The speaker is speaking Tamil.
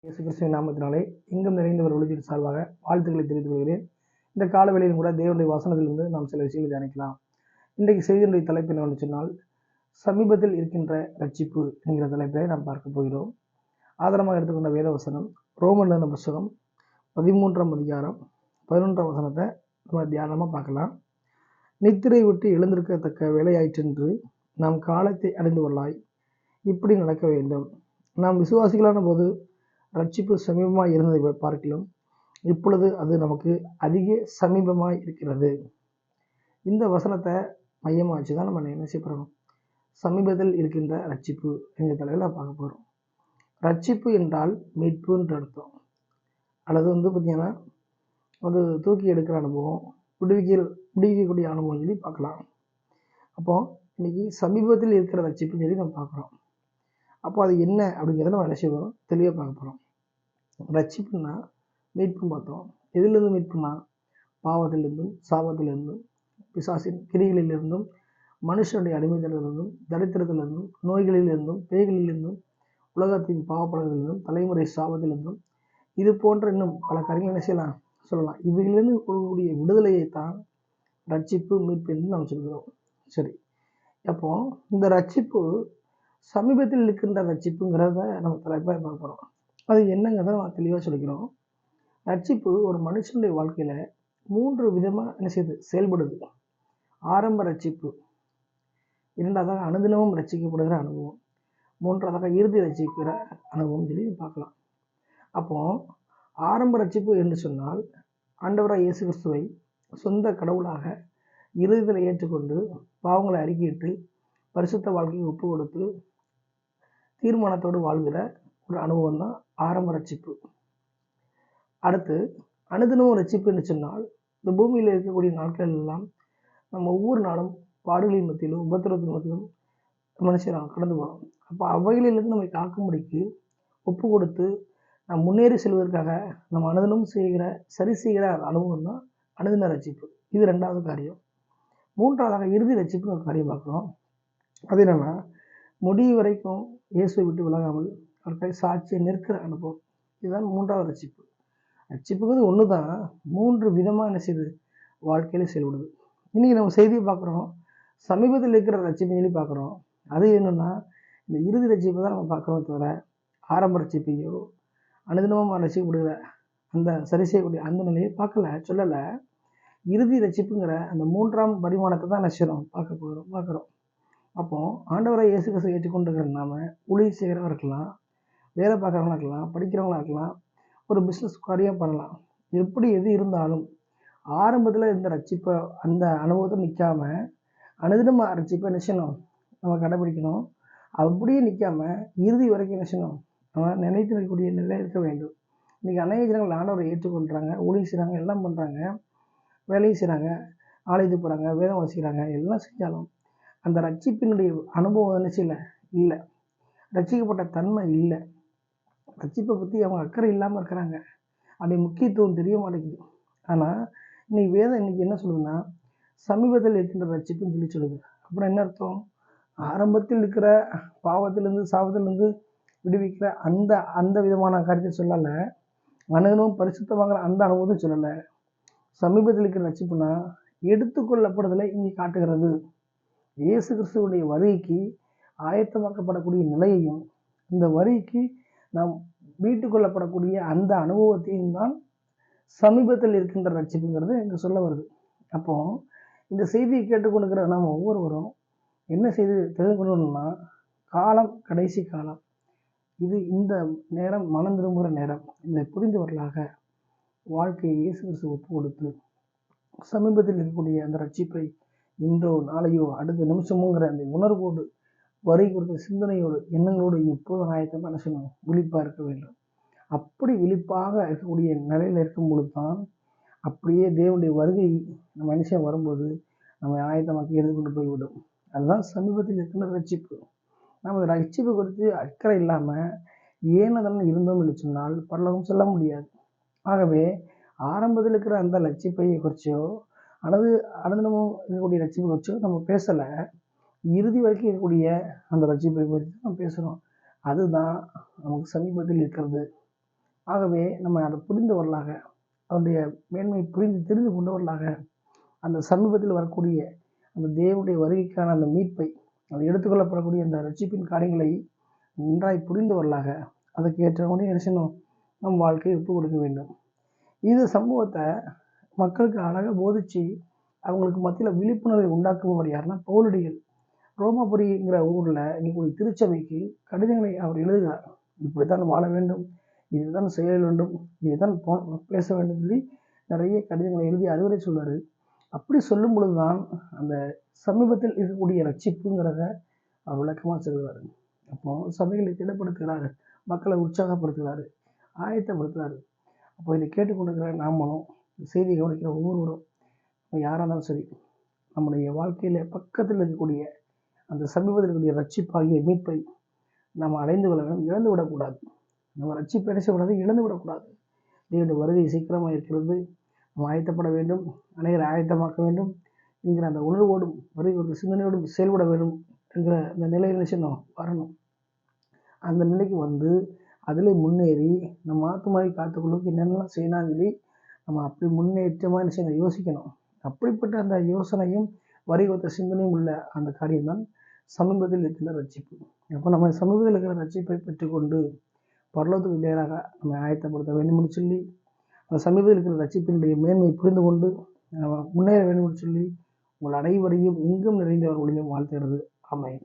இயேசு கிறிஸ்துவின் நாமத்தினாலே எங்கும் நிறைந்தவர் ஒளியின் சார்பாக வாழ்த்துக்களை தெரிவித்துக் கொள்கிறேன். இந்த காலவேளையிலும் கூட தேவனுடைய வசனத்திலிருந்து நாம் சில விஷயங்களை தியானிக்கலாம். இன்றைக்கு செய்தியினுடைய தலைப்பு என்னவென்று சொன்னால், சமீபத்தில் இருக்கின்ற ரட்சிப்பு என்கிற தலைப்பை நாம் பார்க்க போகிறோம். ஆதாரமாக எடுத்துக்கொண்ட வேத வசனம் ரோமர் புஸ்தகம் 13ஆம் அதிகாரம் 11ஆம் வசனத்தை நம்ம தியானமாக பார்க்கலாம். நித்திரை விட்டு எழுந்திருக்கத்தக்க வேலையாயிற்றென்று நாம் காலத்தை அறிந்து கொள்ளாய், இப்படி நடக்க வேண்டும். நாம் விசுவாசிகளான போது ரட்சிப்பு சமீபமாய் இருந்ததை பார்க்கலாம். இப்பொழுது அது நமக்கு அதிக சமீபமாய் இருக்கிறது. இந்த வசனத்தை மையமாக வச்சு தான் நம்ம என்ன செய்ய போகிறோம், சமீபத்தில் இருக்கின்ற ரட்சிப்பு என்ற தலைவில் பார்க்க போகிறோம். ரட்சிப்பு என்றால் மீட்புன்ற அர்த்தம், அல்லது பார்த்திங்கன்னா அது தூக்கி எடுக்கிற அனுபவம், விடுவிக்கக்கூடிய அனுபவம் சொல்லி பார்க்கலாம். அப்போது இன்றைக்கி சமீபத்தில் இருக்கிற ரட்சிப்புன்னு சொல்லி நம்ம பார்க்குறோம். அப்போ அது என்ன அப்படிங்கிறத நம்ம என்ன செய்வோம், தெளிவாக பார்க்க போகிறோம். ரட்சிப்புன்னா மீட்புன்னு பார்த்தோம். எதிலிருந்து மீட்புனா, பாவத்திலிருந்தும் சாபத்திலிருந்தும் பிசாசின் கிரிகளிலிருந்தும் மனுஷனுடைய அடிமைத்தனத்திலிருந்தும் தரித்திரத்திலிருந்தும் நோய்களிலிருந்தும் பேய்களிலிருந்தும் உலகத்தின் பாவப்பழத்திலிருந்தும் தலைமுறை சாபத்திலிருந்தும் இது போன்ற இன்னும் பல காரியங்கள் என்ன செய்யலாம் சொல்லலாம். இவைகளிலிருந்து கொடுக்கக்கூடிய விடுதலையைத்தான் ரட்சிப்பு மீட்பு என்று நாம் சொல்கிறோம். சரி, அப்போ இந்த ரட்சிப்பு சமீபத்தில் இருக்கின்ற ரட்சிப்புங்கிறத நம்ம தலைப்பாக பார்க்க போகிறோம். அது என்னங்கிறத நம்ம தெளிவாக சொல்லிக்கிறோம். ரட்சிப்பு ஒரு மனுஷனுடைய வாழ்க்கையில் 3 விதமாக என்ன செய்யுது, செயல்படுது. ஆரம்ப ரட்சிப்பு, இரண்டாவதாக அனுதினமும் ரட்சிக்கப்படுகிற அனுபவம், மூன்றாவதாக இறுதி ரட்சிக்கிற அனுபவம் சொல்லி பார்க்கலாம். அப்போ ஆரம்ப ரட்சிப்பு என்று சொன்னால், ஆண்டவராக இயேசு கிறிஸ்துவை சொந்த கடவுளாக இறுதியில் ஏற்றுக்கொண்டு பாவங்களை அறிக்கையிட்டு பரிசுத்த வாழ்க்கையை ஒப்பு கொடுத்து தீர்மானத்தோடு வாழ்கிற ஒரு அனுபவம் தான் ஆரம்ப ரட்சிப்பு. அடுத்து அனுதினமும் ரட்சிப்பு என்று சொன்னால், இந்த பூமியில் இருக்கக்கூடிய நாட்கள் எல்லாம் நம்ம ஒவ்வொரு நாளும் பாடுகளின் மத்தியிலும் உபத்திரத்தின் மத்தியிலும் மனுஷன் கடந்து போகிறோம். அப்போ அவைகளிலிருந்து நம்மை காக்கும்படிக்கு ஒப்பு கொடுத்து நாம் முன்னேறி செல்வதற்காக நம்ம அனுதினமும் சரி செய்கிற அனுபவம் தான் அனுதின ரட்சிப்பு. இது 2வது காரியம். மூன்றாவதாக இறுதி ரட்சிப்புன்னு ஒரு காரியம் பார்க்குறோம். அது என்னென்னா, முடிவு வரைக்கும் இயேசுவை விட்டு விலகாமல் அவர்களை சாட்சியை நிற்கிற அனுபவம். இதுதான் 3வது ரட்சிப்பு. ரட்சிப்புங்கிறது ஒன்று தான், 3 விதமாக என்ன செய்யுது, வாழ்க்கையில் செயல்படுது. இன்றைக்கி நம்ம செய்தியை பார்க்குறோம், சமீபத்தில் இருக்கிற ரட்சிப்பு சொல்லி பார்க்குறோம். அது என்னென்னா, இந்த இறுதி ரட்சிப்பை தான் நம்ம பார்க்குறோம் தவிர ஆரம்ப ரட்சிப்பையோ அனுதினமும் ரட்சிக்கப்படுகிற அந்த சரி செய்யக்கூடிய அந்த நிலையை சொல்லலை. இறுதி ரட்சிப்புங்கிற அந்த 3ஆம் பரிமாணத்தை தான் நஷ்டம் பார்க்குறோம். அப்போது ஆண்டவரை இயேசு கிறிஸ்துவை ஏற்றுக்கொண்டிருக்கிற நாம ஊழியம் செய்கிறவங்க இருக்கலாம், வேலை பார்க்குறவங்களா இருக்கலாம், படிக்கிறவங்களா இருக்கலாம், ஒரு பிஸ்னஸ் காரியம் பண்ணலாம். எப்படி எது இருந்தாலும் ஆரம்பத்தில் இந்த ரட்சிப்பை அந்த அனுபவத்தை நிற்காம அனுதினம் ரட்சிப்பை நிச்சயம் நம்ம கடைபிடிக்கணும். அப்படியே நிற்காம இறுதி வரைக்கும் நிச்சயம் நம்ம நினைத்து நிற்கக்கூடிய நிலை இருக்க வேண்டும். இன்றைக்கி அநேக ஜனங்கள் ஆண்டவரை ஏற்றுக்கொள்கிறாங்க, ஊழியம் செய்கிறாங்க, எல்லாம் பண்ணுறாங்க, வேலையும் செய்கிறாங்க, ஆலயத்துக்கு போகிறாங்க, வேதம் வாசிக்கிறாங்க, எல்லாம் செஞ்சாலும் அந்த ரட்சிப்பினுடைய அனுபவம் என்ன இல்லை, ரட்சிக்கப்பட்ட தன்மை இல்லை. ரட்சிப்பை பற்றி அவங்க அக்கறை இல்லாமல் இருக்கிறாங்க, அப்படி முக்கியத்துவம் தெரிய மாட்டேங்குது. ஆனால் இன்னைக்கு வேதம் இன்னைக்கு என்ன சொல்லுதுன்னா, சமீபத்தில் இருக்கின்ற ரட்சிப்புன்னு சொல்லுது. அப்புறம் என்ன அர்த்தம், ஆரம்பத்தில் இருக்கிற பாவத்திலிருந்து சாபத்திலிருந்து விடுவிக்கிற அந்த அந்த விதமான காரியத்தை சொல்லலை, அனுதினமும் பரிசுத்தமாகிற அந்த அனுபவத்தை சொல்லலை. சமீபத்தில் இருக்கிற ரட்சிப்புனா எடுத்துக்கொள்ளப்படுதலை இங்கே காட்டுகிறது. இயேசு கிறிஸ்துவுடைய வருகைக்கு ஆயத்தமாக்கப்படக்கூடிய நிலையையும் இந்த வருகைக்கு நாம் மீட்டுக் கொள்ளப்படக்கூடிய அந்த அனுபவத்தையும் தான் சமீபத்தில் இருக்கின்ற ரட்சிப்புங்கிறது இங்கே சொல்ல வருது. அப்போ இந்த செய்தியை கேட்டுக்கொண்டிருக்கிற நாம் ஒவ்வொருவரும் என்ன செய்து தெரிந்து கொள்ளணும்னா, காலம் கடைசி காலம், இது இந்த நேரம் மனம் திரும்புகிற நேரம். இதை புரிந்தவர்களாக வாழ்க்கையை இயேசு கிறிஸ்து ஒப்பு கொடுத்து சமீபத்தில் இருக்கக்கூடிய அந்த ரட்சிப்பை இன்றோ நாளையோ அடுத்த நிமிஷமோங்கிற அந்த உணர்வோடு வரி கொடுத்த சிந்தனையோடு எண்ணங்களோடு எப்போதும் ஆயத்தமாக என்ன செய்யணும், விழிப்பாக இருக்க வேண்டும். அப்படி விழிப்பாக இருக்கக்கூடிய நிலையில் இருக்கும் பொழுது தான் அப்படியே தேவனுடைய வருகை நம்ம மனுஷன் வரும்போது நம்ம ஆயத்தமாக்கி எடுத்துக்கொண்டு போய்விடும். அதுதான் சமீபத்தில் இருக்கிற ரட்சிப்பு. நம்ம ரட்சிப்பு குறித்து அக்கறை இல்லாமல் ஏனதெல்லாம் இருந்தோம் என்று சொன்னால் பரலோகம் சொல்ல முடியாது. ஆகவே ஆரம்பத்தில் இருக்கிற அந்த ரட்சிப்பை குறிச்சோ அல்லது அனுதினமும் இருக்கக்கூடிய ரட்சிப்பை குறிச்சோ நம்ம பேசலை. இறுதி வரைக்கும் இருக்கக்கூடிய அந்த ரட்சிப்பை குறித்து நம்ம பேசுகிறோம். அதுதான் நமக்கு சமீபத்தில் இருக்கிறது. ஆகவே நம்ம அதை புரிந்தவர்களாக, அவருடைய மேன்மை புரிந்து தெரிந்து கொண்டவர்களாக, அந்த சமீபத்தில் வரக்கூடிய அந்த தேவனுடைய வருகைக்கான அந்த மீட்பை, அது எடுத்துக்கொள்ளப்படக்கூடிய அந்த ரட்சிப்பின் காரியங்களை நன்றாய் புரிந்தவர்களாக, அதுக்கு ஏற்றபடி என்ன செய்யணும், நம் வாழ்க்கையை ஒப்புக் கொடுக்க வேண்டும். இது சம்பவத்தை மக்களுக்கு அழகாக போதிச்சு அவங்களுக்கு மத்தியில் விழிப்புணர்வை உண்டாக்குபவர் யாருன்னா பவுலடிகள். ரோமாபுரிங்கிற ஊரில் இருக்கக்கூடிய திருச்சபைக்கு கடிதங்களை அவர் எழுதுகிறார். இப்படித்தான் வாழ வேண்டும், இதுதான் செய்ய வேண்டும், இதுதான் பேச வேண்டும் சொல்லி நிறைய கடிதங்களை எழுதி அறிவுரை சொல்வார். அப்படி சொல்லும் பொழுது தான் அந்த சமீபத்தில் இருக்கக்கூடிய ரட்சிப்புங்கிறத அவர் விளக்கமாக சொல்லுவார். அப்போ சபைகளை திடப்படுத்துகிறாரு, மக்களை உற்சாகப்படுத்துகிறாரு, ஆயத்தப்படுத்துகிறாரு. அப்போ இதை கேட்டுக்கொண்டிருக்கிற நாமளும், செய்தி கவனிக்கிற ஒவ்வொருவரும், யாராக இருந்தாலும் சரி, நம்முடைய வாழ்க்கையில் பக்கத்தில் இருக்கக்கூடிய அந்த சமீபத்தில் இருக்கக்கூடிய ரட்சிப்பாகிய மீட்பை நாம் அடைந்து கொள்ள வேண்டும். இழந்து விடக்கூடாது. நம்ம ரட்சிப்பை என்ன செய்யக்கூடாது, இழந்து விடக்கூடாது. தேவனுடைய வருகை சீக்கிரமாக இருக்கிறது, நம்ம ஆயத்தப்பட வேண்டும், அனைவரை ஆயத்தமாக்க வேண்டும் என்கிற அந்த உணர்வோடும் வருகை சிந்தனையோடும் செயல்பட வேண்டும் என்கிற அந்த நிலையில் என்ன செய்யணும், வரணும். அந்த நிலைக்கு வந்து அதில் முன்னேறி நம்ம ஆத்துமாவை காத்துக்கொள்ளுக்கு என்னென்னலாம் செய்யலாம்னு சொல்லி நம்ம அப்படி முன்னேற்றமாக என்ன செய்யணும், யோசிக்கணும். அப்படிப்பட்ட அந்த யோசனையும் வருகை சிந்தனையும் உள்ள அந்த காரியம்தான் சமீபத்தில் இருக்கின்ற ரட்சிப்பு. அப்போ நம்ம சமீபத்தில் இருக்கிற ரட்சிப்பை பெற்றுக்கொண்டு பரலோகத்துக்கு நேராக நம்ம ஆயத்தப்படுத்த வேண்டும்னு சொல்லி, அந்த சமீபத்தில் இருக்கிற ரட்சிப்பினுடைய மேன்மையை புரிந்து கொண்டு நம்ம முன்னேற வேண்டும்னு சொல்லி உங்கள் அனைவரையும் எங்கும் நிறைந்தவர் ஒளியும் வாழ்த்துகிறது. ஆமென்.